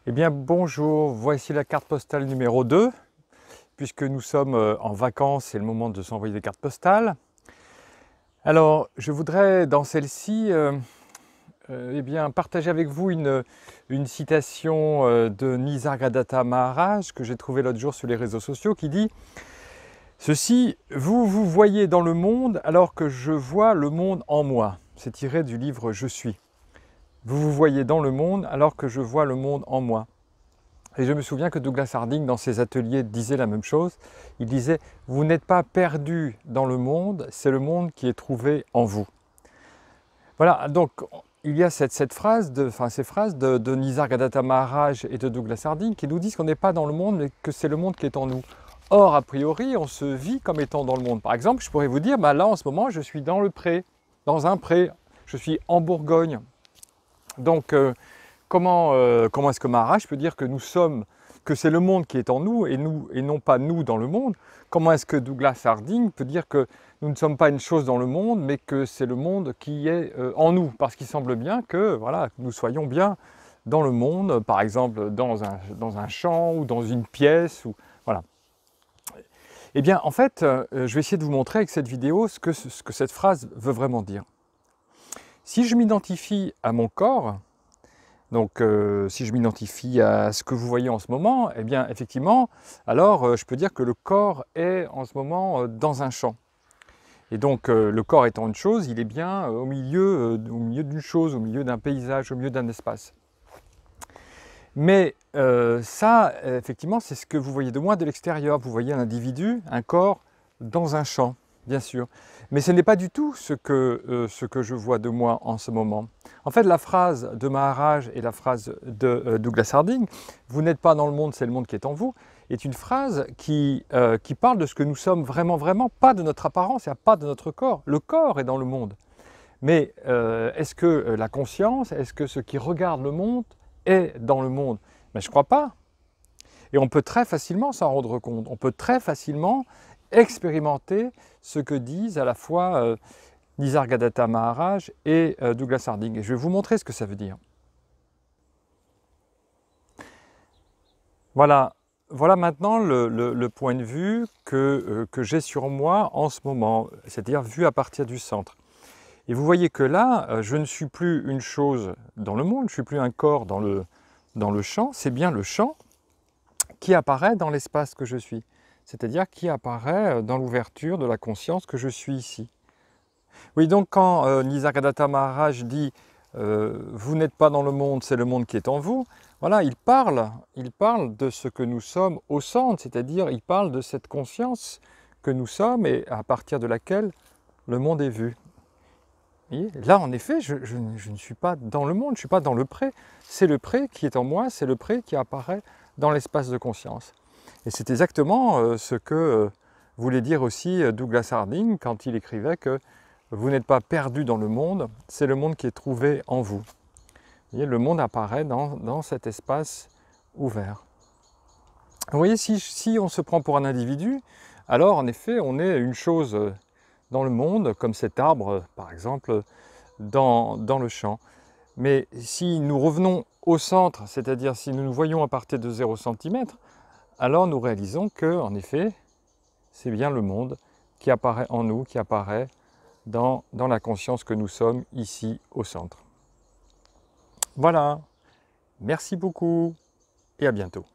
Eh bien bonjour, voici la carte postale numéro 2, puisque nous sommes en vacances, c'est le moment de s'envoyer des cartes postales. Alors je voudrais dans celle-ci eh bien, partager avec vous une citation de Nisargadatta Maharaj que j'ai trouvée l'autre jour sur les réseaux sociaux qui dit « Ceci, vous vous voyez dans le monde alors que je vois le monde en moi ». C'est tiré du livre « Je suis ». Vous vous voyez dans le monde alors que je vois le monde en moi. Et je me souviens que Douglas Harding, dans ses ateliers, disait la même chose. Il disait « Vous n'êtes pas perdu dans le monde, c'est le monde qui est trouvé en vous ». Voilà, donc il y a ces phrases de Nisargadatta Maharaj et de Douglas Harding qui nous disent qu'on n'est pas dans le monde, mais que c'est le monde qui est en nous. Or, a priori, on se vit comme étant dans le monde. Par exemple, je pourrais vous dire, bah là, en ce moment, je suis dans le pré, dans un pré, je suis en Bourgogne. Donc, comment est-ce que Maharaj peut dire que nous sommes, que c'est le monde qui est en nous et non pas nous dans le monde? Comment est-ce que Douglas Harding peut dire que nous ne sommes pas une chose dans le monde, mais que c'est le monde qui est en nous? Parce qu'il semble bien que voilà, nous soyons bien dans le monde, par exemple dans un champ ou dans une pièce, ou voilà. Eh bien, en fait, je vais essayer de vous montrer avec cette vidéo ce que cette phrase veut vraiment dire. Si je m'identifie à mon corps, donc si je m'identifie à ce que vous voyez en ce moment, eh bien effectivement, alors je peux dire que le corps est en ce moment dans un champ. Et donc le corps étant une chose, il est bien au milieu d'une chose, au milieu d'un paysage, au milieu d'un espace. Mais ça, effectivement, c'est ce que vous voyez de moi de l'extérieur. Vous voyez un individu, un corps dans un champ, bien sûr. Mais ce n'est pas du tout ce que je vois de moi en ce moment. En fait, la phrase de Maharaj et la phrase de Douglas Harding, « Vous n'êtes pas dans le monde, c'est le monde qui est en vous », est une phrase qui parle de ce que nous sommes vraiment, vraiment, pas de notre apparence, et pas de notre corps. Le corps est dans le monde. Mais est-ce que la conscience, est-ce que ce qui regarde le monde est dans le monde? Mais je ne crois pas. Et on peut très facilement s'en rendre compte. On peut très facilement expérimenter ce que disent à la fois Nisargadatta Maharaj et Douglas Harding. Et je vais vous montrer ce que ça veut dire. Voilà, voilà maintenant le point de vue que j'ai sur moi en ce moment, c'est-à-dire vu à partir du centre. Et vous voyez que là, je ne suis plus une chose dans le monde, je ne suis plus un corps dans le champ, c'est bien le champ qui apparaît dans l'espace que je suis. C'est-à-dire qui apparaît dans l'ouverture de la conscience que je suis ici. Oui, donc quand Nisargadatta Maharaj dit « Vous n'êtes pas dans le monde, c'est le monde qui est en vous », voilà, il parle de ce que nous sommes au centre, c'est-à-dire il parle de cette conscience que nous sommes et à partir de laquelle le monde est vu. Et là, en effet, je ne suis pas dans le monde, je ne suis pas dans le pré. C'est le pré qui est en moi, c'est le pré qui apparaît dans l'espace de conscience. Et c'est exactement ce que voulait dire aussi Douglas Harding quand il écrivait que vous n'êtes pas perdu dans le monde, c'est le monde qui est trouvé en vous. Vous voyez, le monde apparaît dans cet espace ouvert. Vous voyez, si on se prend pour un individu, alors en effet, on est une chose dans le monde, comme cet arbre, par exemple, dans le champ. Mais si nous revenons au centre, c'est-à-dire si nous nous voyons à partir de 0 cm, alors nous réalisons que, en effet, c'est bien le monde qui apparaît en nous, qui apparaît dans la conscience que nous sommes ici au centre. Voilà, merci beaucoup et à bientôt.